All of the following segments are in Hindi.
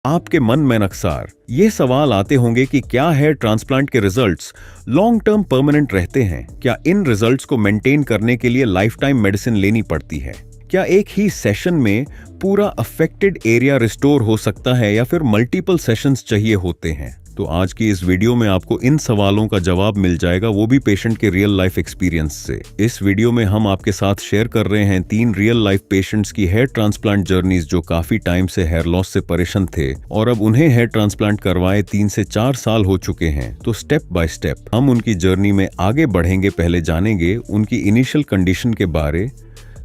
आपके मन में अक्सर ये सवाल आते होंगे कि क्या हेयर ट्रांसप्लांट के रिजल्ट्स लॉन्ग टर्म परमानेंट रहते हैं? क्या इन रिजल्ट्स को मेंटेन करने के लिए लाइफ टाइम मेडिसिन लेनी पड़ती है? क्या एक ही सेशन में पूरा अफेक्टेड एरिया रिस्टोर हो सकता है या फिर मल्टीपल सेशंस चाहिए होते हैं? तो आज की इस वीडियो में आपको इन सवालों का जवाब मिल जाएगा, वो भी पेशेंट के रियल लाइफ एक्सपीरियंस से। इस वीडियो में हम आपके साथ शेयर कर रहे हैं 3 रियल लाइफ पेशेंट्स की हेयर ट्रांसप्लांट जर्नीज जो काफी टाइम से हेयर लॉस से परेशान थे और अब उन्हें हेयर ट्रांसप्लांट करवाए 3 से 4 साल हो चुके हैं। तो स्टेप बाय स्टेप हम उनकी जर्नी में आगे बढ़ेंगे। पहले जानेंगे उनकी इनिशियल कंडीशन के बारे,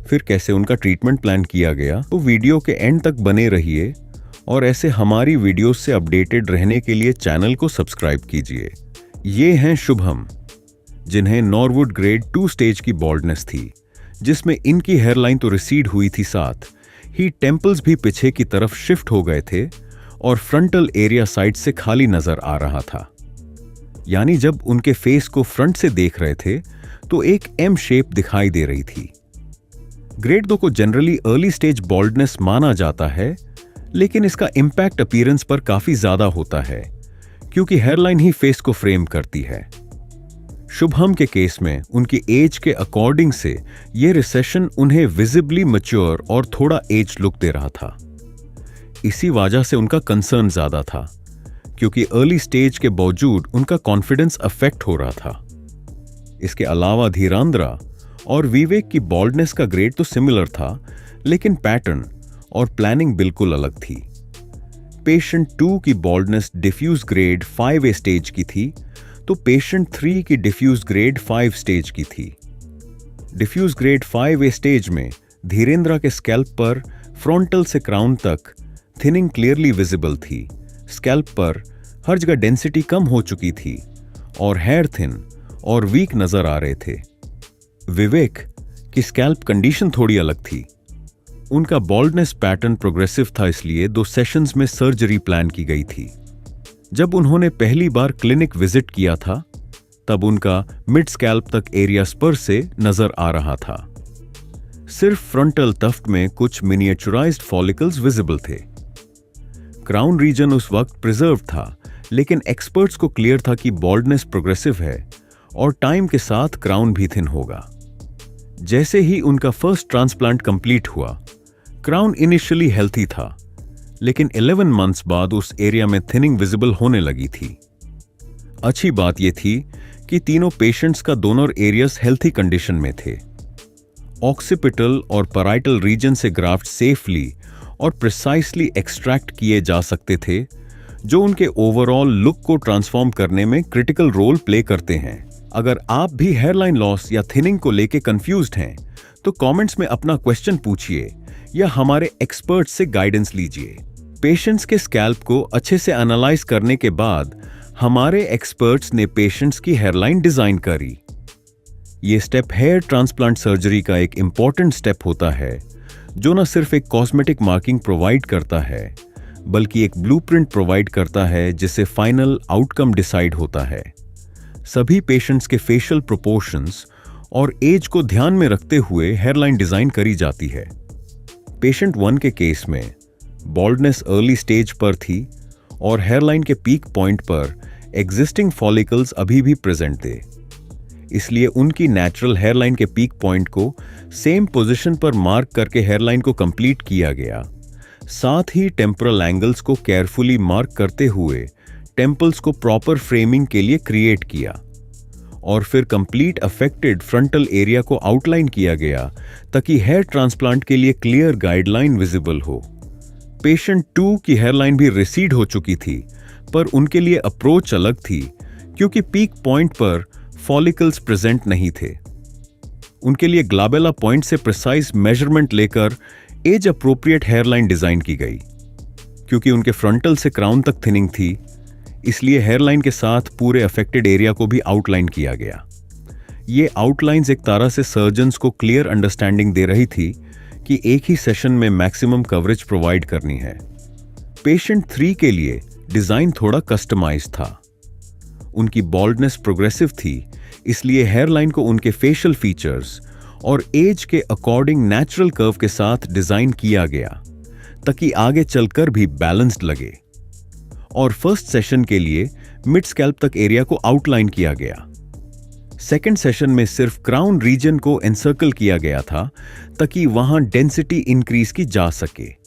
फिर कैसे उनका ट्रीटमेंट प्लान किया गया। तो वीडियो के एंड तक बने रहिए और ऐसे हमारी वीडियोस से अपडेटेड रहने के लिए चैनल को सब्सक्राइब कीजिए। ये हैं शुभम, जिन्हें नॉरवुड ग्रेड 2 स्टेज की बॉल्डनेस थी, जिसमें इनकी हेयरलाइन तो रिसीड हुई थी, साथ ही टेम्पल्स भी पीछे की तरफ शिफ्ट हो गए थे और फ्रंटल एरिया साइड से खाली नजर आ रहा था। यानी जब उनके फेस को फ्रंट से देख रहे थे तो एक एम शेप दिखाई दे रही थी। ग्रेड 2 को जनरली अर्ली स्टेज बॉल्डनेस माना जाता है, लेकिन इसका इंपैक्ट अपीयरेंस पर काफी ज्यादा होता है क्योंकि हेयरलाइन ही फेस को फ्रेम करती है। शुभम के केस में उनकी एज के अकॉर्डिंग से यह रिसेशन उन्हें विजिबली मैच्योर और थोड़ा एज लुक दे रहा था। इसी वजह से उनका कंसर्न ज्यादा था क्योंकि अर्ली स्टेज के बावजूद उनका कॉन्फिडेंस अफेक्ट हो रहा था। इसके अलावा धीरांद्रा और विवेक की बॉल्डनेस का ग्रेड तो सिमिलर था, लेकिन पैटर्न और प्लानिंग बिल्कुल अलग थी। पेशेंट 2 की baldness diffuse grade 5A stage की थी, तो पेशेंट 3 की डिफ्यूज ग्रेड 5 स्टेज की थी। डिफ्यूज ग्रेड 5A स्टेज में धीरेंद्र के स्कैल्प पर फ्रंटल से क्राउन तक थिनिंग क्लियरली विजिबल थी। स्कैल्प पर हर जगह डेंसिटी कम हो चुकी थी और हेयर थिन और वीक नजर आ रहे थे। विवेक की स्कैल्प कंडीशन थोड़ी अलग थी। उनका बॉल्डनेस पैटर्न प्रोग्रेसिव था, इसलिए 2 सेशंस में सर्जरी प्लान की गई थी। जब उन्होंने पहली बार क्लिनिक विजिट किया था तब उनका मिड स्कैल्प तक एरिया स्पर से नजर आ रहा था। सिर्फ फ्रंटल टफ्ट में कुछ मिनिएचराइज्ड फॉलिकल्स विजिबल थे। क्राउन रीजन उस वक्त प्रिजर्व था, लेकिन एक्सपर्ट्स को क्लियर था कि बॉल्डनेस प्रोग्रेसिव है और टाइम के साथ क्राउन भी थिन होगा। जैसे ही उनका फर्स्ट ट्रांसप्लांट कंप्लीट हुआ, क्राउन इनिशियली हेल्थी था, लेकिन 11 मंथ्स बाद उस एरिया में थिनिंग विजिबल होने लगी थी। अच्छी बात यह थी कि तीनों पेशेंट्स का डोनर एरियाज हेल्थी कंडीशन में थे। ऑक्सीपिटल और पैराइटल रीजन से ग्राफ्ट सेफली और प्रिसाइसली एक्सट्रैक्ट किए जा सकते थे, जो उनके ओवरऑल लुक को ट्रांसफॉर्म करने में क्रिटिकल रोल प्ले करते हैं। अगर आप भी हेयरलाइन लॉस या थिनिंग को लेके कंफ्यूज्ड हैं, तो कमेंट्स में अपना क्वेश्चन पूछिए या हमारे एक्सपर्ट से गाइडेंस लीजिए। पेशेंट्स के स्कैल्प को अच्छे से एनालाइज करने के बाद हमारे एक्सपर्ट्स ने पेशेंट्स की हेयरलाइन डिजाइन करी। ये स्टेप हेयर ट्रांसप्लांट सर्जरी का एक इंपॉर्टेंट स्टेप होता है, जो न सिर्फ एक कॉस्मेटिक मार्किंग प्रोवाइड करता है, बल्कि एक ब्लूप्रिंट प्रोवाइड करता है जिससे फाइनल आउटकम डिसाइड होता है। सभी पेशेंट्स के फेशियल प्रोपोर्शंस और एज को ध्यान में रखते हुए हेयरलाइन डिजाइन करी जाती है। पेशेंट 1 के केस में बॉल्डनेस अर्ली स्टेज पर थी और हेयरलाइन के पीक पॉइंट पर एग्जिस्टिंग फॉलिकल्स अभी भी प्रेजेंट थे, इसलिए उनकी नेचुरल हेयरलाइन के पीक पॉइंट को सेम पोजीशन पर मार्क करके हेयरलाइन को कंप्लीट किया गया। साथ ही टेम्पोरल एंगल्स को केयरफुली मार्क करते हुए टेम्पल्स को प्रॉपर फ्रेमिंग के लिए क्रिएट किया और फिर कंप्लीट अफेक्टेड फ्रंटल एरिया को आउटलाइन किया गया ताकि हेयर ट्रांसप्लांट के लिए क्लियर गाइडलाइन विजिबल हो। पेशेंट 2 की हेयरलाइन भी रिसीड हो चुकी थी, पर उनके लिए अप्रोच अलग थी क्योंकि पीक पॉइंट पर फॉलिकल्स प्रेजेंट नहीं थे। उनके लिए ग्लाबेला पॉइंट से प्रिसाइज मेजरमेंट लेकर एज अप्रोप्रिएट हेयरलाइन डिजाइन की गई। क्योंकि उनके फ्रंटल से क्राउन तक थिनिंग थी, इसलिए हेयरलाइन के साथ पूरे अफेक्टेड एरिया को भी आउटलाइन किया गया। ये आउटलाइंस एक तरह से सर्जन्स को क्लियर अंडरस्टैंडिंग दे रही थी कि एक ही सेशन में मैक्सिमम कवरेज प्रोवाइड करनी है। पेशेंट 3 के लिए डिजाइन थोड़ा कस्टमाइज था। उनकी बॉल्डनेस प्रोग्रेसिव थी, इसलिए हेयरलाइन को उनके फेशियल फीचर्स और एज के अकॉर्डिंग नेचुरल कर्व के साथ डिजाइन किया गया ताकि आगे चलकर भी बैलेंस्ड लगे। और फर्स्ट सेशन के लिए मिड स्कैल्प तक एरिया को आउटलाइन किया गया। सेकेंड सेशन में सिर्फ क्राउन रीजन को एनसर्कल किया गया था ताकि वहां डेंसिटी इंक्रीज की जा सके।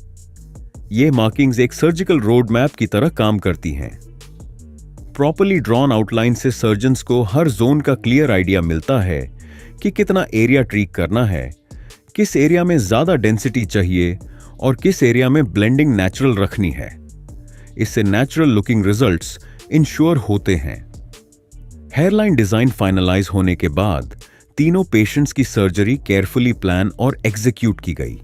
ये मार्किंग्स एक सर्जिकल रोड मैप की तरह काम करती हैं। प्रॉपर्ली ड्रॉन आउटलाइन से सर्जन्स को हर जोन का क्लियर आइडिया मिलता है कि कितना एरिया ट्रीट करना है, किस एरिया में ज्यादा डेंसिटी चाहिए और किस एरिया में ब्लेंडिंग नेचुरल रखनी है। इससे नेचुरल लुकिंग रिजल्ट्स इंश्योर होते हैं। हेयरलाइन डिजाइन फाइनलाइज होने के बाद तीनों पेशेंट्स की सर्जरी केयरफुली प्लान और एग्जीक्यूट की गई।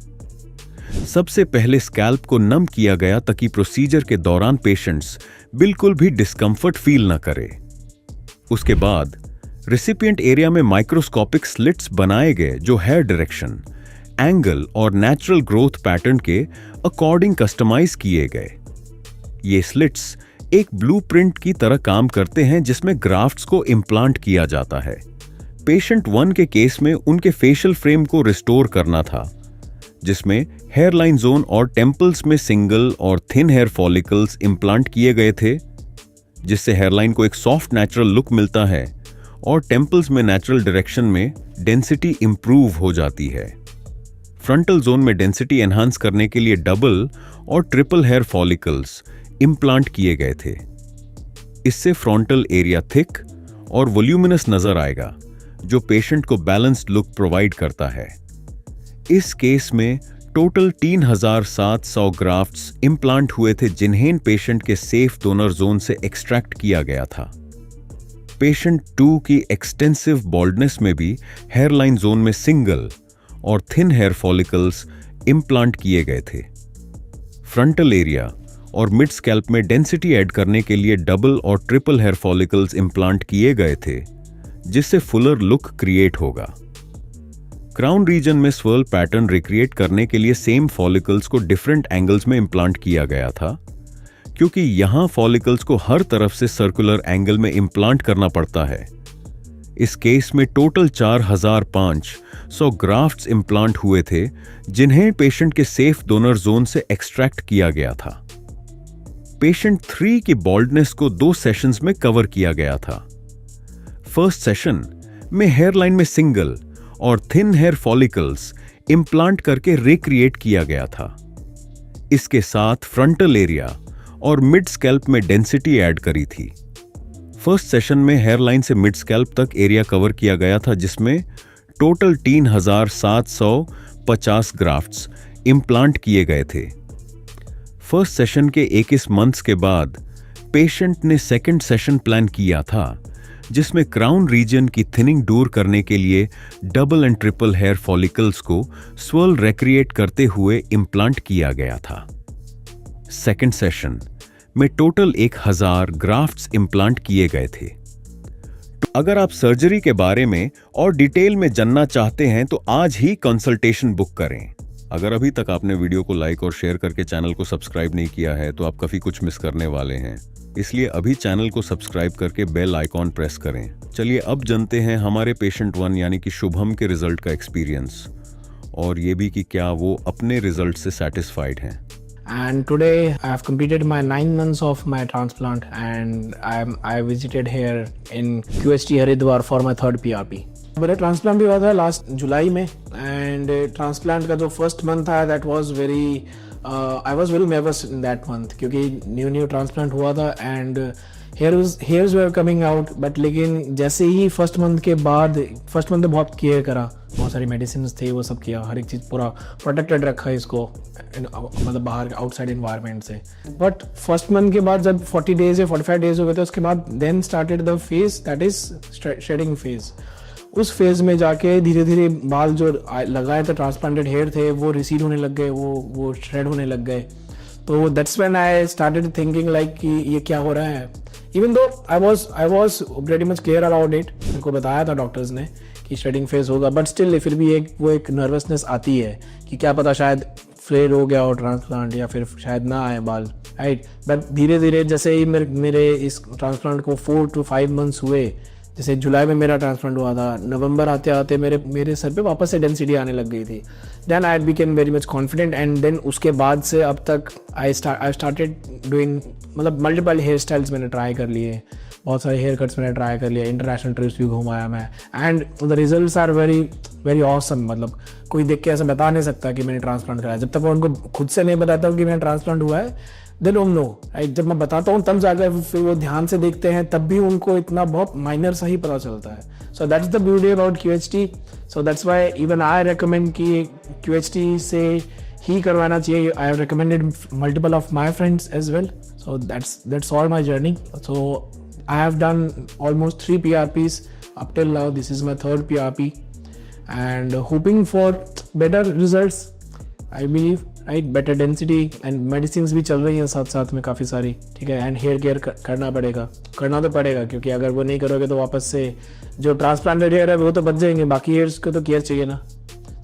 सबसे पहले स्कैल्प को नम किया गया ताकि प्रोसीजर के दौरान पेशेंट्स बिल्कुल भी डिस्कंफर्ट फील न करे। उसके बाद रेसिपिएंट एरिया में माइक्रोस्कोपिक स्लिट्स बनाए गए जो हेयर डायरेक्शन, एंगल और नेचुरल ग्रोथ पैटर्न के अकॉर्डिंग कस्टमाइज किए गए। ये स्लिट्स एक ब्लूप्रिंट की तरह काम करते हैं जिसमें ग्राफ्ट्स को इम्प्लांट किया जाता है। पेशेंट 1 के केस में उनके फेशियल फ्रेम को रिस्टोर करना था, जिसमें हेयरलाइन जोन और टेम्पल्स में सिंगल और थिन हेयर फॉलिकल्स इम्प्लांट किए गए थे, जिससे हेयरलाइन को एक सॉफ्ट नेचुरल लुक मिलता है और टेम्पल्स में नेचुरल डायरेक्शन में डेंसिटी इंप्रूव हो जाती है। फ्रंटल जोन में डेंसिटी एनहांस करने के लिए डबल और ट्रिपल हेयर फॉलिकल्स इम्प्लांट किए गए थे। इससे फ्रंटल एरिया थिक और वॉल्यूमिनस नजर आएगा, जो पेशेंट को बैलेंस्ड लुक प्रोवाइड करता है। इस केस में टोटल 3700 ग्राफ्ट्स इम्प्लांट हुए थे, जिन्हें पेशेंट के सेफ डोनर जोन से एक्सट्रैक्ट किया गया था। पेशेंट 2 की एक्सटेंसिव बॉल्डनेस में भी हेयरलाइन जोन में सिंगल और थिन हेयर फॉलिकल्स इम्प्लांट किए गए थे। फ्रंटल एरिया और मिड स्कैल्प में डेंसिटी ऐड करने के लिए डबल और ट्रिपल हेयर फॉलिकल्स इम्प्लांट किए गए थे, जिससे फुलर लुक क्रिएट होगा। क्राउन रीजन में स्वर्ल पैटर्न रिक्रिएट करने के लिए सेम फॉलिकल्स को डिफरेंट एंगल्स में इम्प्लांट किया गया था, क्योंकि यहां फॉलिकल्स को हर तरफ से सर्कुलर एंगल में इम्प्लांट करना पड़ता है। इस केस में टोटल 4500 ग्राफ्ट्स इम्प्लांट हुए थे, जिन्हें पेशेंट के सेफ डोनर जोन से एक्सट्रैक्ट किया गया था। पेशेंट 3 की बॉल्डनेस को 2 सेशंस में कवर किया गया था। फर्स्ट सेशन में हेयरलाइन में सिंगल और थिन हेयर फॉलिकल्स इम्प्लांट करके रिक्रिएट किया गया था। इसके साथ फ्रंटल एरिया और मिड स्कैल्प में डेंसिटी ऐड करी थी। फर्स्ट सेशन में हेयरलाइन से मिड स्कैल्प तक एरिया कवर किया गया था, जिसमें टोटल 3750 ग्राफ्ट्स इम्प्लांट किए गए थे। फर्स्ट सेशन के 21 मंथ्स के बाद पेशेंट ने सेकंड सेशन प्लान किया था, जिसमें क्राउन रीजन की थिनिंग दूर करने के लिए double and triple hair follicles को स्वर्ल रिक्रिएट करते हुए इम्प्लांट किया गया था। सेकंड सेशन में टोटल 1000 ग्राफ्ट्स इम्प्लांट किए गए थे। तो अगर आप सर्जरी के बारे में और डिटेल में जानना चाहते हैं तो आज ही कंसल्टेशन बुक करें। अगर अभी तक आपने वीडियो को लाइक और शेयर करके चैनल को सब्सक्राइब नहीं किया है तो आप काफी कुछ मिस करने वाले हैं, इसलिए अभी चैनल को सब्सक्राइब करके बेल आइकॉन प्रेस करें। चलिए अब जानते हैं हमारे पेशेंट 1 यानी कि शुभम के रिजल्ट का एक्सपीरियंस, और ये भी कि क्या वो अपने रिजल्ट से सेटिस्फाइड हैं। And today I have completed my 9 months of my transplant and I visited here in QST Haridwar for my third PRP. मेरा ट्रांसप्लांट भी हुआ था लास्ट जुलाई में, एंड ट्रांसप्लांट का जो फर्स्ट मंथ था that was very I was very nervous in that month, क्योंकि न्यू ट्रांसप्लांट हुआ था and hairs were coming out. But लेकिन जैसे ही फर्स्ट मंथ के बाद, फर्स्ट मंथ में बहुत केयर करा, बहुत सारी मेडिसिन थे, वो सब किया, हर एक चीज़ पूरा प्रोटेक्टेड रखा है इसको, मतलब बाहर आउटसाइड इन्वायरमेंट से। बट फर्स्ट मंथ के बाद जब 40 डेज या 45 डेज हो गए थे, उसके बाद then started the phase that is shedding phase. उस फेज में जाके धीरे धीरे बाल जो लगाए थे, ट्रांसप्लांटेड हेयर थे, वो रिसीड होने लग गए, वो श्रेड होने लग गए। तो that's when I started thinking like कि ये क्या हो रहा है। Even though I was very much care about it, मेरे को बताया था डॉक्टर्स ने कि शेडिंग फेज होगा, बट स्टिल फिर भी एक नर्वसनेस आती है कि क्या पता शायद फ्लेयर हो गया हो ट्रांसप्लांट, या फिर शायद ना आए बाल, राइट। बट धीरे धीरे जैसे ही मेरे इस ट्रांसप्लांट को 4 to 5 months हुए, जैसे जुलाई में मेरा ट्रांसप्लांट हुआ था, नवंबर आते आते मेरे सर पे वापस से डेंसिटी आने लग गई थी. Then I became very much confident and then उसके बाद से अब तक आई स्टार्टेड डूइंग, मतलब मल्टीपल हेयर स्टाइल्स मैंने ट्राई कर लिए, बहुत सारे हेयर कट्स मैंने ट्राई कर लिया, इंटरनेशनल ट्रिप्स भी घुमाया मैं, and the results are very very awesome. मतलब कोई देख के ऐसा बता नहीं सकता कि मैंने ट्रांसप्लांट कराया. जब तक मैं उनको खुद से नहीं बताता हूँ कि मैंने ट्रांसप्लांट हुआ है, दे डोंट नो, राइट. जब मैं बताता हूँ तब जाकर फिर वो ध्यान से देखते हैं, तब भी उनको इतना बहुत माइनर सा ही पता चलता है. So that's the beauty about QHT. So that's why even I recommend कि QHT से ही करवाना चाहिए. I have recommended multiple of my friends as well. So that's all my journey. So I have done almost 3 PRPs up till now. This is my 3rd PRP and hoping for better results, I believe, right? Better density and medicines भी चल रही हैं साथ साथ में काफ़ी सारी, ठीक है. एंड हेयर केयर करना तो पड़ेगा क्योंकि अगर वो नहीं करोगे तो वापस से जो ट्रांसप्लांटेड हेयर है वो तो बच जाएंगे, बाकी हेयर्स को तो केयर चाहिए ना.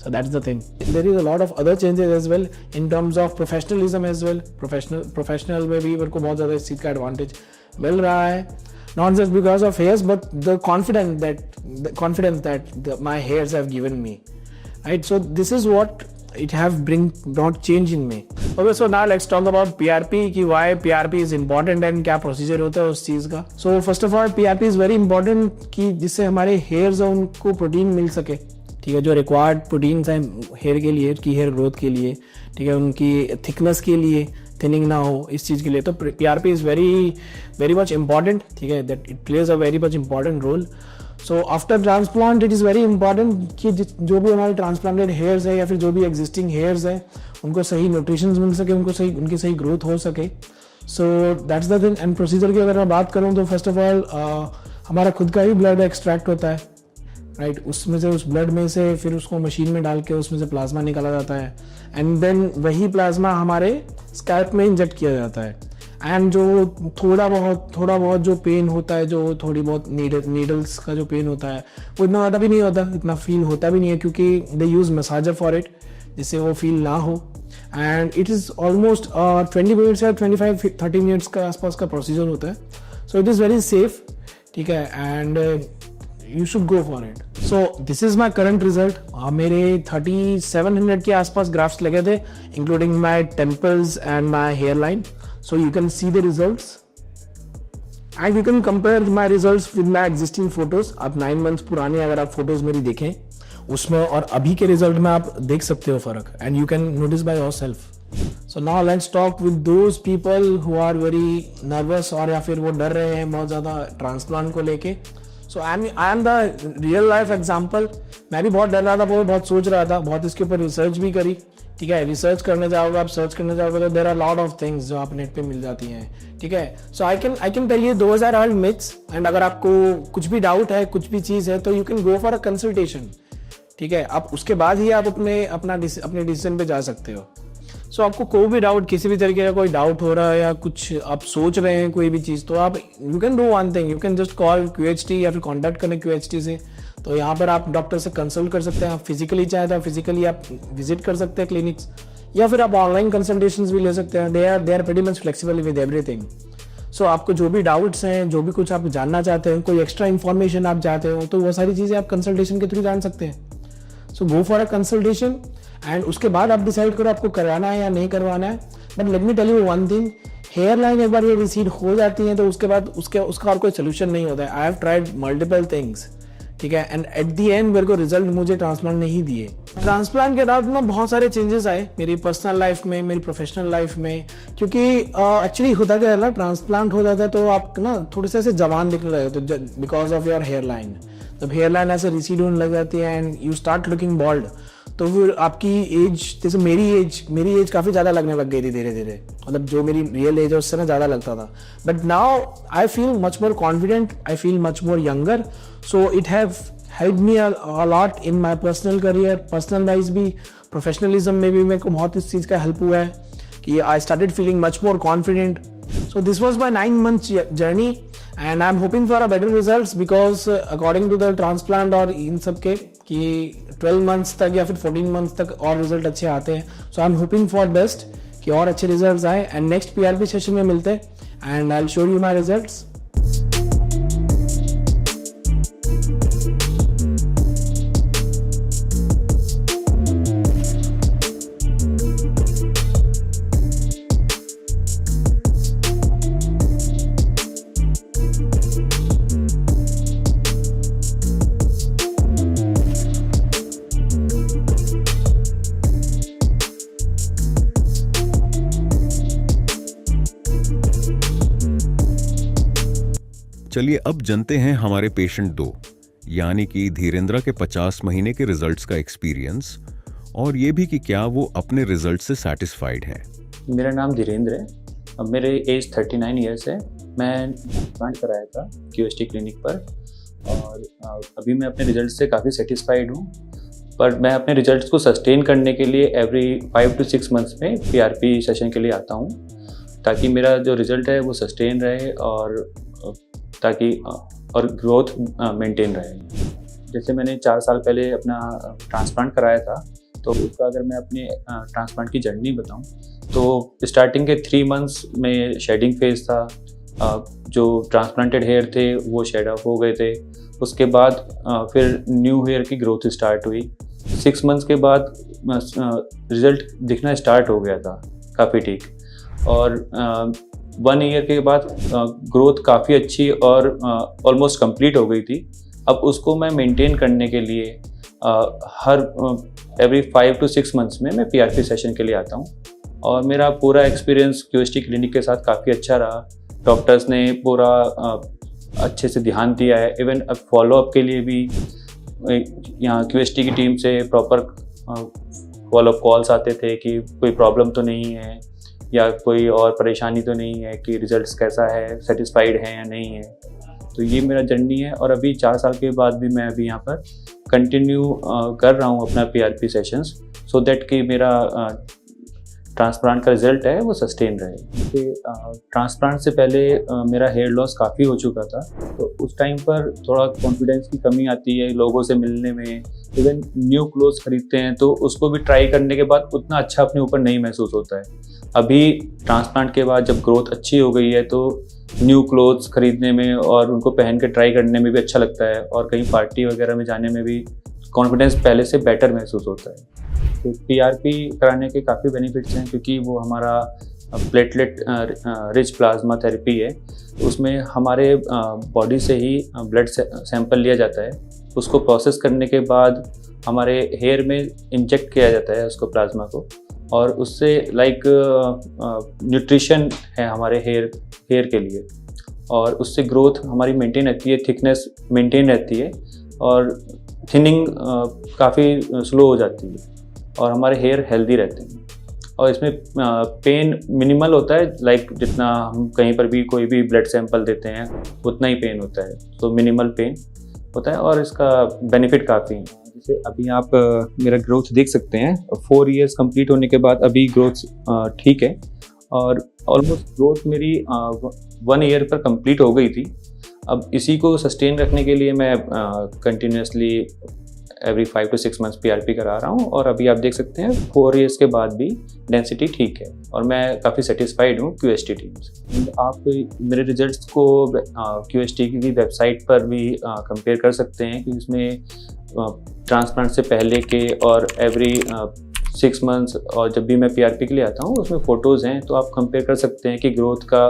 So that's the thing. There is a lot of other changes as well in terms of professionalism as well. Professional में भी मेरे को बहुत ज़्यादा इस चीज़ का advantage मिल रहा है. Not just because of hairs, but the confidence that my hairs have given me. Right. So this is what it have brought change in me. Okay. So now let's talk about PRP. कि why PRP is important and क्या procedure होता है उस चीज़ का. So first of all, PRP is very important कि जिससे हमारे hairs हैं उनको प्रोटीन मिल सके. ठीक है. जो रिक्वायर्ड प्रोटीन्स हैं हेयर के लिए, की हेयर ग्रोथ के लिए, ठीक है, उनकी थिकनेस के लिए, थिनिंग ना हो, इस चीज़ के लिए. तो PRP is very much important. ठीक है. That it plays a very much important role. So after transplant it is very important कि जो भी हमारे ट्रांसप्लांटेड हेयर्स है या फिर जो भी एग्जिस्टिंग हेयर्स है उनको सही न्यूट्रिशन मिल सके, उनकी सही ग्रोथ हो सके. सो that's the thing. And procedure की अगर मैं बात करूँ तो फर्स्ट ऑफ ऑल हमारा खुद का ही ब्लड एक्सट्रैक्ट होता है, राइट. उसमें से उस ब्लड में से फिर उसको मशीन में डाल के उसमें से प्लाज्मा निकाला जाता है एंड देन वही प्लाज्मा हमारे स्कैल्प में इंजेक्ट किया जाता है. एंड जो थोड़ा बहुत जो पेन होता है, जो थोड़ी बहुत नीडल्स का जो पेन होता है वो इतना ज़्यादा भी नहीं होता, इतना फील होता भी नहीं है क्योंकि दे यूज़ मसाजर फॉर इट जिससे वो फील ना हो. And it is almost 20 minutes या 25-30 मिनट्स का आसपास का प्रोसीजर होता है. So it is very safe. ठीक है. And you should go for it. So this is my current result. मेरे 3700 के आसपास ग्राफ्स लगे थे including my temples and my hairline. So you can see the results and you can compare my results with my existing photos. आप 9 months पुराने अगर आप फोटोज मेरी देखें उसमें और अभी के रिजल्ट में आप देख सकते हो फर्क and you can notice by yourself. So now let's talk with those people who are very nervous और या फिर वो डर रहे हैं बहुत ज़्यादा ट्रांसप्लांट को लेके. So I am the real life example. मैं भी बहुत डर रहा था, बहुत सोच रहा था, बहुत इसके ऊपर रिसर्च भी करी. ठीक है. रिसर्च करने जाओगे, आप सर्च करने जाओगे तो there are lot of things जो आप नेट पे मिल जाती हैं. ठीक है. So I can tell you those are all myths and अगर आपको कुछ भी डाउट है, कुछ भी चीज़ है तो you can go for a consultation. ठीक है. आप उसके बाद ही आप अपने डिसीजन पे जा सकते हो. सो आपको कोई भी डाउट, किसी भी तरीके का कोई डाउट हो रहा है या कुछ आप सोच रहे हैं कोई भी चीज़, तो आप you can do one thing, you can just call QHT या फिर कॉन्टैक्ट करें QHT से. तो यहाँ पर आप डॉक्टर से कंसल्ट कर सकते हैं. आप फिजिकली चाहे तो फिजिकली आप विजिट कर सकते हैं क्लिनिक्स या फिर आप ऑनलाइन कंसल्टेशंस भी ले सकते हैं. They are pretty much flexible with everything. So आपको जो भी डाउट्स हैं, जो भी कुछ आप जानना चाहते हैं, कोई एक्स्ट्रा इन्फॉर्मेशन आप चाहते हो तो वो सारी चीज़ें आप कंसल्टेशन के थ्रू जान सकते हैं. So go for a consultation and उसके बाद आप डिसाइड करो आपको करवाना है या नहीं करवाना है. But let me tell you one thing, hair line एक बार ये रिसीड हो जाती है तो उसके बाद उसका और कोई सोल्यूशन नहीं होता है. I have tried multiple things. ठीक है. एंड एट द एंड मेरे को रिजल्ट मुझे ट्रांसप्लांट नहीं दिए. ट्रांसप्लांट के बाद ना बहुत सारे चेंजेस आए मेरी पर्सनल लाइफ में, मेरी प्रोफेशनल लाइफ में. क्योंकि एक्चुअली होता क्या है ना, ट्रांसप्लांट हो जाता है तो आप ना थोड़े से ऐसे जवान दिखने लगे तो because of your hair line. जब हेयर लाइन ऐसे रिसीड होने लग जाती है and you start looking bald तो फिर आपकी एज, जैसे मेरी एज काफ़ी ज़्यादा लगने लग गई थी धीरे धीरे. मतलब जो मेरी रियल एज है उससे ना ज़्यादा लगता था. But now I feel much more confident, I feel much more younger. So it have help me a lot in my personal career. Personal wise भी, प्रोफेशनलिज्म में भी मेरे को बहुत इस चीज़ का हेल्प हुआ है कि I started feeling much more confident. So this was my 9 months journey and I'm hoping for a better results because according to the transplant और इन सब के कि 12 months तक या फिर 14 months तक और रिजल्ट अच्छे आते हैं. So I'm hoping for best कि और अच्छे रिजल्ट्स आए and next PRP सेशन में मिलते हैं and I'll show you my results. चलिए अब जानते हैं हमारे पेशेंट 2 यानी कि धीरेंद्र के 50 महीने के रिजल्ट्स का एक्सपीरियंस और ये भी कि क्या वो अपने रिजल्ट से सेटिस्फाइड हैं। मेरा नाम धीरेंद्र है। अब मेरे एज 39 ईयर्स है। मैं ट्रांसप्लांट कराया था क्यूएसटी क्लिनिक पर और अभी मैं अपने रिजल्ट से काफ़ी सेटिस्फाइड हूँ। पर मैं अपने रिजल्ट्स को सस्टेन करने के लिए एवरी 5 to 6 मंथ्स में पीआरपी सेशन के लिए आता हूँ ताकि मेरा जो रिज़ल्ट है वो सस्टेन रहे और ग्रोथ मेंटेन रहे। जैसे मैंने 4 साल पहले अपना ट्रांसप्लांट कराया था, तो उसका अगर मैं अपने ट्रांसप्लांट की जर्नी बताऊं तो स्टार्टिंग के 3 मंथ्स में शेडिंग फेज था। जो ट्रांसप्लांटेड हेयर थे वो शेड ऑफ हो गए थे। उसके बाद फिर न्यू हेयर की ग्रोथ स्टार्ट हुई। 6 मंथ्स के बाद रिज़ल्ट दिखना स्टार्ट हो गया था काफ़ी ठीक, और 1 ईयर के बाद ग्रोथ काफ़ी अच्छी और ऑलमोस्ट कंप्लीट हो गई थी। अब उसको मैं मेंटेन करने के लिए हर एवरी 5 to 6 मंथ्स में मैं पीआरपी सेशन के लिए आता हूँ और मेरा पूरा एक्सपीरियंस क्यूएसटी क्लिनिक के साथ काफ़ी अच्छा रहा। डॉक्टर्स ने पूरा अच्छे से ध्यान दिया है। इवन फॉलोअप के लिए भी यहाँ क्यूएसटी की टीम से प्रॉपर फॉलोअप कॉल्स आते थे कि कोई प्रॉब्लम तो नहीं है या कोई और परेशानी तो नहीं है, कि रिजल्ट्स कैसा है, सेटिस्फाइड है या नहीं है। तो ये मेरा जर्नी है और अभी 4 साल के बाद भी मैं अभी यहाँ पर कंटिन्यू कर रहा हूँ अपना पीआरपी सेशंस, सो दैट कि मेरा ट्रांसप्लांट का रिजल्ट है वो सस्टेन रहे। ट्रांसप्लांट से पहले मेरा हेयर लॉस काफ़ी हो चुका था, तो उस टाइम पर थोड़ा कॉन्फिडेंस की कमी आती है लोगों से मिलने में। इवन न्यू क्लोथ्स खरीदते हैं तो उसको भी ट्राई करने के बाद उतना अच्छा अपने ऊपर नहीं महसूस होता है। अभी ट्रांसप्लांट के बाद जब ग्रोथ अच्छी हो गई है तो न्यू क्लोथ्स खरीदने में और उनको पहन के ट्राई करने में भी अच्छा लगता है, और कहीं पार्टी वगैरह में जाने में भी कॉन्फिडेंस पहले से बेटर महसूस होता है। तो पीआरपी कराने के काफ़ी बेनिफिट्स हैं, क्योंकि वो हमारा प्लेटलेट रिच प्लाज्मा थेरेपी है। उसमें हमारे बॉडी से ही ब्लड सैंपल लिया जाता है, उसको प्रोसेस करने के बाद हमारे हेयर में इंजेक्ट किया जाता है उसको, प्लाज्मा को, और उससे लाइक न्यूट्रिशन है हमारे हेयर के लिए, और उससे ग्रोथ हमारी मेंटेन रहती है, थिकनेस मेंटेन रहती है और थिनिंग काफ़ी स्लो हो जाती है और हमारे हेयर हेल्दी रहते हैं। और इसमें पेन मिनिमल होता है, लाइक जितना हम कहीं पर भी कोई भी ब्लड सैंपल देते हैं उतना ही पेन होता है, तो मिनिमल पेन होता है और इसका बेनिफिट काफ़ी है। जैसे अभी आप मेरा ग्रोथ देख सकते हैं, 4 इयर्स कंप्लीट होने के बाद अभी ग्रोथ ठीक है और ऑलमोस्ट ग्रोथ मेरी 1 ईयर पर कंप्लीट हो गई थी। अब इसी को सस्टेन रखने के लिए मैं continuously every 5 to 6 months PRP करा रहा हूँ, और अभी आप देख सकते हैं 4 इयर्स के बाद भी डेंसिटी ठीक है और मैं काफ़ी सेटिस्फाइड हूँ क्यूएसटी टीम से। आप मेरे रिजल्ट्स को क्यूएसटी की वेबसाइट पर भी कंपेयर कर सकते हैं, कि इसमें ट्रांसप्लांट से पहले के और एवरी 6 मंथ्स और जब भी मैं पीआरपी के लिए आता हूँ उसमें फ़ोटोज़ हैं, तो आप कंपेयर कर सकते हैं कि ग्रोथ का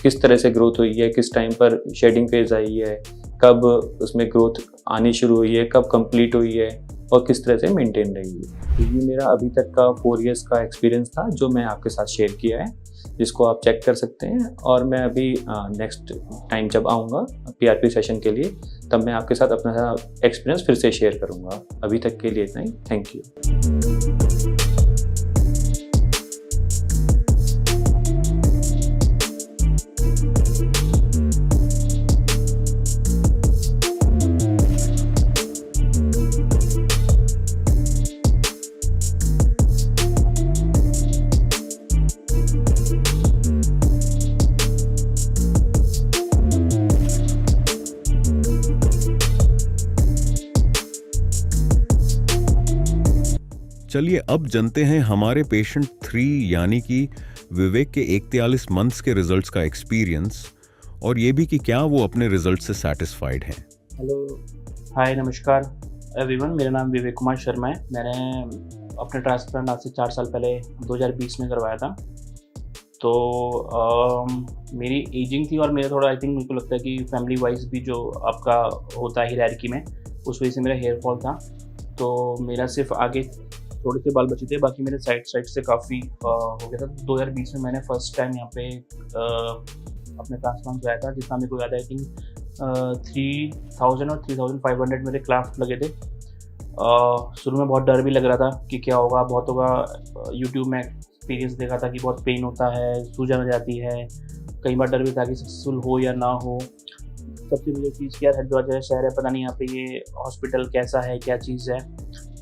किस तरह से ग्रोथ हुई है, किस टाइम पर शेडिंग फेज आई है, कब उसमें ग्रोथ आनी शुरू हुई है, कब कंप्लीट हुई है और किस तरह से मेंटेन रही है। तो ये मेरा अभी तक का 4 इयर्स का एक्सपीरियंस था जो मैं आपके साथ शेयर किया है, जिसको आप चेक कर सकते हैं। और मैं अभी नेक्स्ट टाइम जब आऊँगा पीआरपी सेशन के लिए, तब मैं आपके साथ अपना एक्सपीरियंस फिर से शेयर करूँगा। अभी तक के लिए इतना ही, थैंक यू। चलिए अब जानते हैं हमारे पेशेंट 3 यानी कि विवेक के 41 मंथ्स के रिजल्ट्स का एक्सपीरियंस और ये भी कि क्या वो अपने रिजल्ट से सेटिस्फाइड हैं। हेलो, हाय, नमस्कार एवरीवन। मेरा नाम विवेक कुमार शर्मा है। मैंने अपना ट्रांसप्लांट आज से 4 साल पहले 2020 में करवाया था। तो मेरी एजिंग थी और मेरा थोड़ा मेरे को लगता है कि फैमिली वाइज भी जो आपका होता है हायरार्की में, उस वजह से मेरा हेयर फॉल था। तो मेरा सिर्फ आगे थोड़े से बाल बचे थे, बाकी मेरे साइड से काफ़ी हो गया था। 2020 में मैंने फर्स्ट टाइम यहाँ पे अपने ट्रांसप्लांट कराया था, जितना मेरे को याद है 3000 और 3500 मेरे क्राफ्ट लगे थे। शुरू में बहुत डर भी लग रहा था कि क्या होगा, बहुत होगा। यूट्यूब में एक्सपीरियंस देखा था कि बहुत पेन होता है, सूजन हो जाती है, कई बार डर भी था कि सक्सेसफुल हो या ना हो। सबसे मुझे चीज़ क्या, हरिद्वार जैसा शहर है, पता नहीं यहाँ पे ये हॉस्पिटल कैसा है, क्या चीज़ है,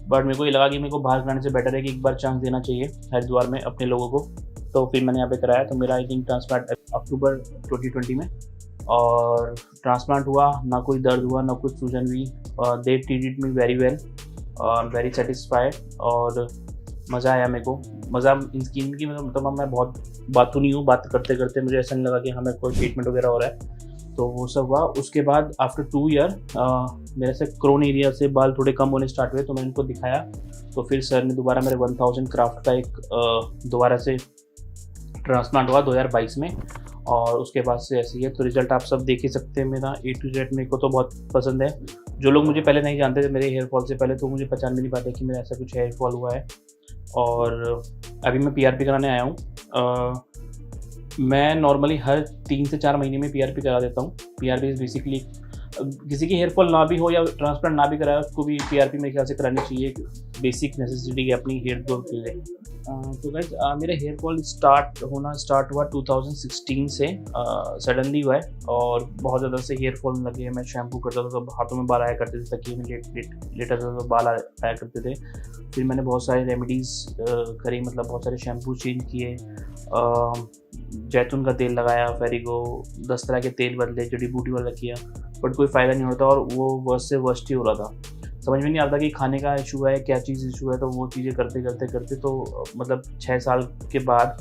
बट मेरे को ये लगा कि मेरे को बाहर कराने से बेटर है कि एक बार चांस देना चाहिए हरिद्वार में अपने लोगों को। तो फिर मैंने यहाँ पे कराया। तो मेरा आई थिंक ट्रांसप्लांट अक्टूबर 2020 में, और ट्रांसप्लांट हुआ, ना कोई दर्द हुआ, ना कुछ सूजन हुई। They treated me very well, I am very satisfied, और मज़ा आया मेरे को। मज़ा इनकी मतलब मैं बहुत बातू नहीं हूँ, बात करते करते मुझे ऐसा नहीं लगा कि हमें कोई ट्रीटमेंट वगैरह हो रहा है। तो वो सब हुआ। उसके बाद आफ्टर 2 ईयर मेरे से क्रोन एरिया से बाल थोड़े कम होने स्टार्ट हुए, तो मैंने उनको दिखाया। तो फिर सर ने दोबारा मेरे 1000 क्राफ्ट का एक दोबारा से ट्रांसप्लांट हुआ 2022 में, और उसके बाद से ऐसे ही है। तो रिजल्ट आप सब देख ही सकते हैं मेरा A to Z। मेरे को तो बहुत पसंद है। जो लोग मुझे पहले नहीं जानते थे मेरे हेयर फॉल से पहले, तो मुझे पहचान भी नहीं पाते कि मेरा ऐसा कुछ हेयर फॉल हुआ है। और अभी मैं PRP कराने आया हूँ। मैं नॉर्मली हर 3 से 4 महीने में PRP करा देता हूँ। PRP इज़ बेसिकली, किसी की हेयर फॉल ना भी हो या ट्रांसप्लांट ना भी कराया, उसको भी PRP मेरे ख्याल से करानी चाहिए। बेसिक नेसेसिटी है अपनी हेयर ग्रोथ के लिए। तो गाइस मेरा हेयर फॉल स्टार्ट हुआ 2016 से, सडनली हुआ है, और बहुत ज़्यादा से हेयर फॉल लगे। मैं शैम्पू करता था तो हाथों में बाल आया करते थे, तकिए में लेटा था तो बाल आया करते थे। फिर मैंने बहुत सारे रेमेडीज़ करी, मतलब बहुत सारे शैम्पू चेंज किए, जैतून का तेल लगाया, फेरिगो, 10 तरह के तेल बदले, जड़ी बूटी वाला किया, बट कोई फ़ायदा नहीं होता, और वो वर्स्ट से वर्स्ट ही हो रहा था। समझ में नहीं आता कि खाने का इशू है, क्या चीज़ इशू है। तो वो चीज़ें करते तो मतलब 6 साल के बाद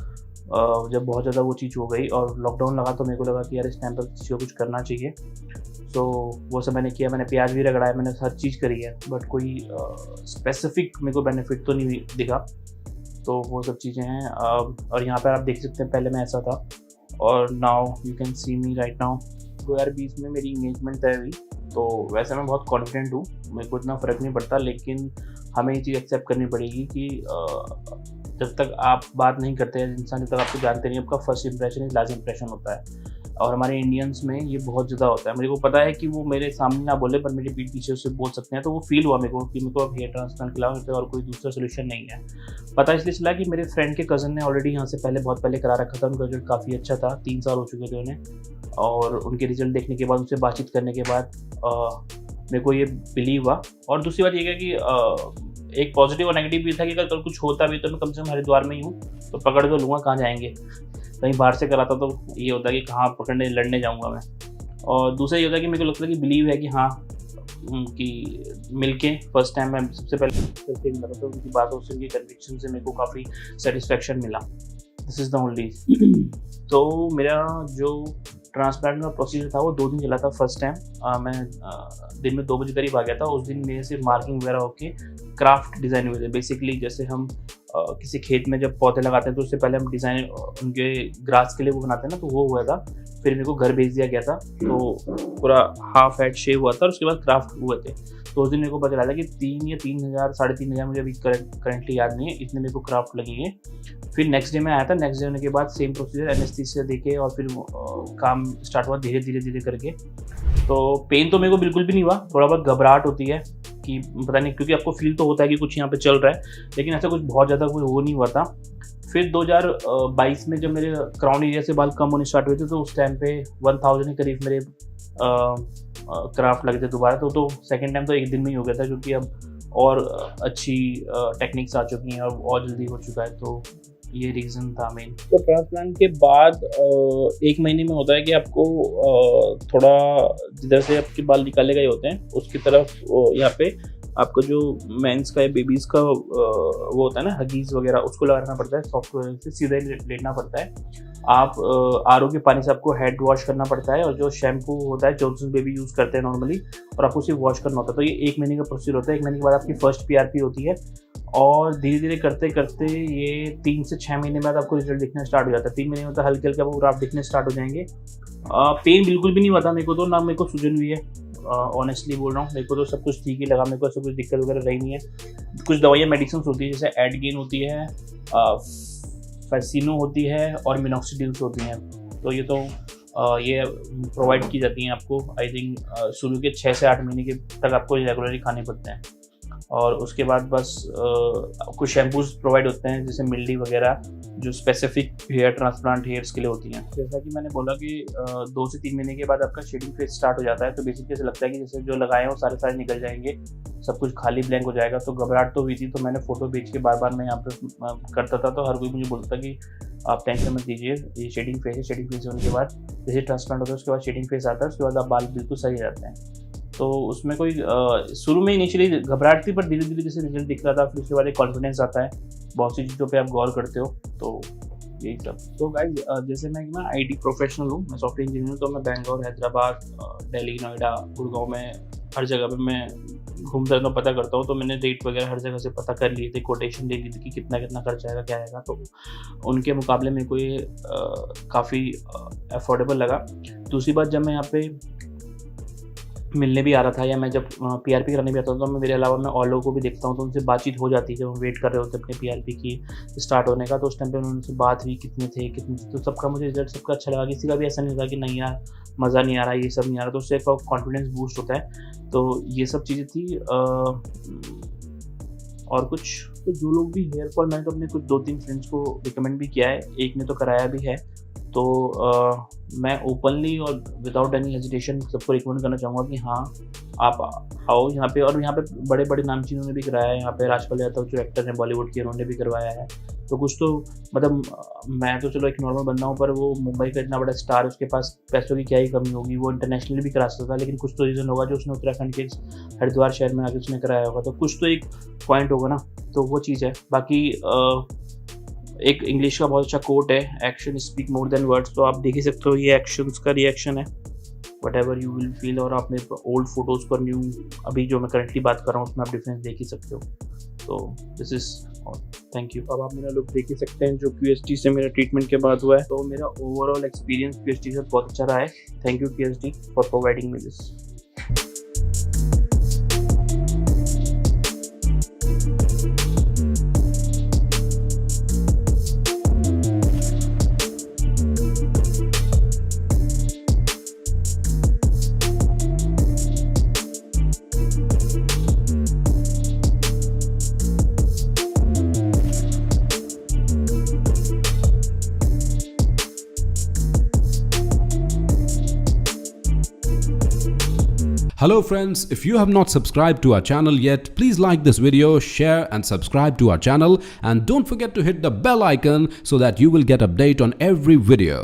जब बहुत ज़्यादा वो चीज़ हो गई और लॉकडाउन लगा, तो मेरे को लगा कि यार इस टाइम पर किसी को कुछ करना चाहिए। तो वो सब मैंने किया। मैंने प्याज भी रगड़ा है, मैंने हर चीज़ करी है, बट कोई स्पेसिफिक मेरे को बेनिफिट तो नहीं दिखा। तो वो सब चीज़ें हैं। और यहाँ पर आप देख सकते हैं, पहले मैं ऐसा था, और now you can see me right now. 2020 में मेरी इंगेजमेंट तय हुई। तो वैसे मैं बहुत कॉन्फिडेंट हूँ, मेरे को इतना फ़र्क नहीं पड़ता, लेकिन हमें ये चीज़ एक्सेप्ट करनी पड़ेगी कि जब तक आप बात नहीं करते हैं इंसान, जब तक आपको जानते नहीं, आपका फर्स्ट इंप्रेशन एक लास्ट इंप्रेशन होता है। और हमारे इंडियंस में ये बहुत ज़्यादा होता है। मेरे को पता है कि वो मेरे सामने ना बोले, पर मेरे पीठ पीछे उससे बोल सकते हैं। तो वो फील हुआ मेरे को कि मेरे को अब हेयर ट्रांसप्लांट के अलावा और कोई दूसरा सोल्यूशन नहीं है। पता इसलिए चला कि मेरे फ्रेंड के कज़न ने ऑलरेडी यहाँ से बहुत पहले करा रखा था। उनका रिजल्ट काफ़ी अच्छा था, 3 साल हो चुके थे उन्हें, और उनके रिजल्ट देखने के बाद, उनसे बातचीत करने के बाद मेरे को ये बिलीव हुआ। और दूसरी बात ये है कि एक पॉजिटिव और नेगेटिव भी था कि अगर कल कुछ होता भी तो मैं कम से कम हरिद्वार में ही हूँ, तो पकड़ तो लूँगा, कहाँ जाएंगे। कहीं बाहर से कराता तो ये होता कि कहाँ पकड़ने लड़ने जाऊँगा मैं। और दूसरा ये होता है कि मेरे को लगता है कि बिलीव है कि हाँ, कि मिलके फर्स्ट टाइम मैं सबसे पहले मिला था, उनकी बातों से, उनकी कन्विक्शन से मेरे को काफ़ी सेटिस्फेक्शन मिला। This is the only. तो मेरा जो ट्रांसप्लांट का प्रोसीजर था वो 2 दिन चला था। फर्स्ट टाइम मैं दिन में 2 बजे करीब आ गया था। उस दिन मेरे से मार्किंग वगैरह होके क्राफ्ट डिज़ाइन हुए थे। बेसिकली जैसे हम किसी खेत में जब पौधे लगाते हैं तो उससे पहले हम डिज़ाइन उनके ग्रास के लिए वो बनाते हैं ना, तो वो हुआ था। फिर मेरे को घर भेज दिया गया था, तो पूरा हाफ हेड शेव हुआ था, और उसके बाद क्राफ्ट हुए थे। तो उस दिन मेरे को पता चला था कि 3 या 3000, 3500, मुझे अभी करंटली याद नहीं है, इतने मेरे को क्राफ्ट लगेंगे। फिर नेक्स्ट डे में आया था। नेक्स्ट डे होने के बाद सेम प्रोसीजर, एनेस्थीसिया देके, और फिर काम स्टार्ट हुआ धीरे धीरे करके। तो पेन तो मेरे को बिल्कुल भी नहीं हुआ। थोड़ा बहुत घबराहट होती है कि पता नहीं, क्योंकि आपको फील तो होता है कि कुछ यहाँ पे चल रहा है, लेकिन ऐसा कुछ बहुत ज़्यादा कोई वो नहीं हुआ था। फिर 2022 में जब मेरे क्राउन एरिया से बाल कम होने स्टार्ट हुए थे, तो उस टाइम पे 1000 के करीब मेरे क्राफ्ट लगे थे दोबारा। तो सेकेंड टाइम तो 1 दिन में ही हो गया था, क्योंकि अब और अच्छी टेक्निक्स आ चुकी हैं और जल्दी हो चुका है। तो ये रीज़न था मेन। तो ट्रांसप्लांट के बाद 1 महीने में होता है कि आपको थोड़ा जिधर से आपके बाल निकाले गए होते हैं उसकी तरफ यहाँ पे आपको जो मेंस का या बेबीज़ का वो होता है ना, हगीज़ वगैरह, उसको लगाना पड़ता है। सॉफ्टवेयर से सीधा ही लेटना पड़ता है। आप आरओ के पानी से आपको हेड वॉश करना पड़ता है, और जो शैम्पू होता है जॉनसन बेबी यूज़ करते हैं नॉर्मली, और आपको सिर्फ वॉश करना होता है। तो ये 1 महीने का प्रोसीजर होता है। 1 महीने के बाद आपकी फर्स्ट PRP होती है, और धीरे धीरे करते करते ये 3 से 6 महीने बाद आपको रिजल्ट दिखना स्टार्ट हो जाता है। 3 महीने में तो हल्के हल्के आपको ग्राफ दिखने स्टार्ट हो जाएंगे। पेन बिल्कुल भी नहीं हुआ था मेरे को, तो ना मेरे को सूजन हुई है। ऑनेस्टली बोल रहा हूँ, मेरे को तो सब कुछ ठीक ही लगा। मेरे को ऐसा कुछ दिक्कत वगैरह रही नहीं है। कुछ दवाइयाँ मेडिसिन होती है, जैसे एडगेन होती है, फैसिनो होती है, और मिनॉक्सिडिल्स होती हैं। तो ये तो ये प्रोवाइड की जाती हैं आपको। आई थिंक शुरू के 6 से 8 महीने के तक आपको रेगुलरली खाने पड़ते हैं। और उसके बाद बस कुछ शैम्पूज प्रोवाइड होते हैं जैसे मिल्डी वगैरह, जो स्पेसिफिक हेयर ट्रांसप्लांट हेयर्स के लिए होती हैं। जैसा कि मैंने बोला कि 2 से 3 महीने के बाद आपका शेडिंग फेज स्टार्ट हो जाता है। तो बेसिकली ऐसा लगता है कि जैसे जो लगाए हैं वो सारे निकल जाएंगे, सब कुछ खाली ब्लैंक हो जाएगा। तो घबराहट तो हुई थी, तो मैंने फ़ोटो भेज के बार बार मैं यहाँ पे करता था। तो हर कोई मुझे बोलता कि आप टेंशन मत लीजिए, ये शेडिंग फेज है। शेडिंग फेज होने के बाद जैसे ट्रांसप्लांट होता है उसके बाद शेडिंग फेज आता है, उसके बाद आप बाल बिल्कुल सही रहते हैं। तो उसमें कोई शुरू में इनिशियली घबराहट थी, पर धीरे धीरे जैसे रिजल्ट दिख रहा था फिर उसके बाद एक कॉन्फिडेंस आता है, बहुत सी चीज़ों पे आप गौर करते हो। तो यही सब। तो गाइस जैसे मैं ना आईटी प्रोफेशनल हूँ, मैं सॉफ्टवेयर इंजीनियर हूँ। तो मैं बैंगलोर, हैदराबाद, दिल्ली, नोएडा, गुड़गांव में हर जगह पे मैं घूमता रहता हूँ, पता करता हूँ। तो मैंने रेट वगैरह हर जगह से पता कर लिए थे, कोटेशन ले ली थी कि कितना कितना खर्चा आएगा, क्या आएगा। तो उनके मुकाबले मेरे को ये काफ़ी अफोर्डेबल लगा। दूसरी बात, जब मैं यहाँ पे मिलने भी आ रहा था या मैं जब पीआरपी कराने भी आता था, तो मैं मेरे अलावा मैं और लोगों को भी देखता हूँ, तो उनसे बातचीत हो जाती है जब हम वेट कर रहे होते अपने पीआरपी की स्टार्ट होने का। तो उस टाइम पे उनसे बात हुई, कितने थे। तो सबका मुझे रिजल्ट सबका अच्छा लगा। किसी का भी ऐसा नहीं था कि नहीं यार मज़ा नहीं आ रहा, ये सब नहीं आ रहा। तो उससे कॉन्फिडेंस बूस्ट होता है। तो ये सब चीज़ें थी। और कुछ तो जो लोग भी हेयर फॉल, मैंने तो अपने कुछ 2-3 फ्रेंड्स को रिकमेंड भी किया है, एक ने तो कराया भी है। तो मैं ओपनली और विदाउट एनी हेजिटेशन सबको रिकमेंड करना चाहूँगा कि हाँ आप आओ यहाँ पे। और यहाँ पे बड़े बड़े नामचीनों ने भी कराया है। यहाँ पे राजपाल यादव जो एक्टर हैं बॉलीवुड के, उन्होंने भी करवाया है। तो कुछ तो मतलब मैं तो चलो एक नॉर्मल बंदा हूँ, पर वो मुंबई का इतना बड़ा स्टार, उसके पास पैसों की क्या ही कमी होगी, वो इंटरनेशनली भी करा सकता था। लेकिन कुछ तो रीज़न होगा जो उसने उत्तराखंड के हरिद्वार शहर में आके उसने कराया होगा। तो कुछ तो एक पॉइंट होगा ना, तो वो चीज़ है। बाकी एक इंग्लिश का बहुत अच्छा कोट है, action speak more than words. तो आप देख ही सकते हो, ये एक्शंस का रिएक्शन है, what ever you will feel. और आपने ओल्ड फोटोज़ पर न्यू अभी जो मैं करंटली बात कर रहा हूँ उसमें आप डिफरेंस देख ही सकते हो। तो दिस इज थैंक यू। अब आप मेरा लुक देख ही सकते हैं जो QST से मेरा ट्रीटमेंट के बाद हुआ है। तो मेरा ओवरऑल एक्सपीरियंस QST से बहुत अच्छा रहा है। Thank you QST for providing me this. Hello friends, if you have not subscribed to our channel yet, please like this video, share and subscribe to our channel, and don't forget to hit the bell icon so that you will get update on every video.